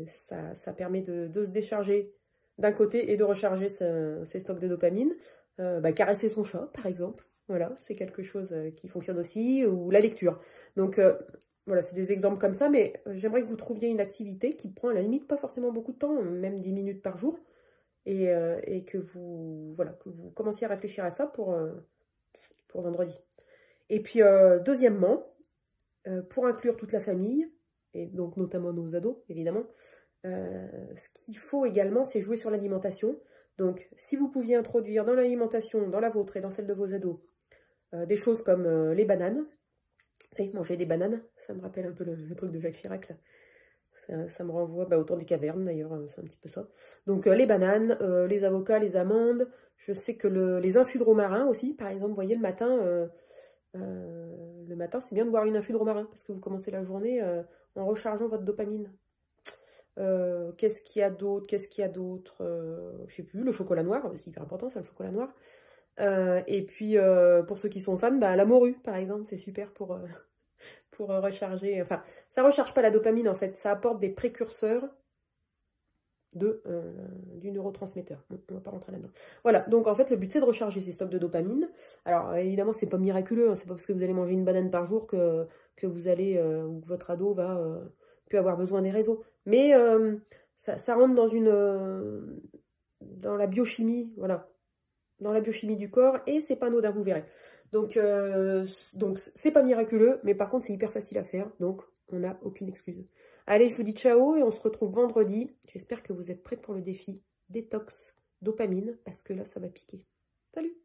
Ça permet de se décharger d'un côté et de recharger ses stocks de dopamine. Caresser son chat, par exemple. Voilà, c'est quelque chose qui fonctionne aussi. Ou la lecture. Donc, voilà, c'est des exemples comme ça. Mais j'aimerais que vous trouviez une activité qui prend à la limite pas forcément beaucoup de temps, même 10 minutes par jour. Et que vous commenciez à réfléchir à ça pour vendredi. Et puis, deuxièmement, pour inclure toute la famille, et donc notamment nos ados, évidemment, ce qu'il faut également, c'est jouer sur l'alimentation. Donc, si vous pouviez introduire dans l'alimentation, dans la vôtre et dans celle de vos ados, des choses comme les bananes. Vous savez, manger des bananes, ça me rappelle un peu le truc de Jacques Chirac, là. Ça me renvoie autour des cavernes, d'ailleurs, c'est un petit peu ça. Donc, les bananes, les avocats, les amandes. Je sais que les infus de romarin aussi, par exemple, vous voyez, le matin, c'est bien de boire une infus de romarin, parce que vous commencez la journée en rechargeant votre dopamine. Qu'est-ce qu'il y a d'autre? Je sais plus, le chocolat noir, c'est hyper important, ça, le chocolat noir. Et puis, pour ceux qui sont fans, la morue, par exemple, c'est super pour recharger. Enfin, ça recharge pas la dopamine, en fait. Ça apporte des précurseurs du neurotransmetteur. On va pas rentrer là-dedans. Voilà, donc en fait, le but, c'est de recharger ces stocks de dopamine. Alors, évidemment, c'est pas miraculeux, hein, c'est pas parce que vous allez manger une banane par jour que vous allez, ou que votre ado va plus avoir besoin des réseaux. Mais ça rentre dans la biochimie, voilà, dans la biochimie du corps, et c'est pas anodin, vous verrez. Donc c'est pas miraculeux, mais par contre, c'est hyper facile à faire, donc on n'a aucune excuse. Allez, je vous dis ciao, et on se retrouve vendredi. J'espère que vous êtes prêts pour le défi détox dopamine, parce que là, ça va piquer. Salut!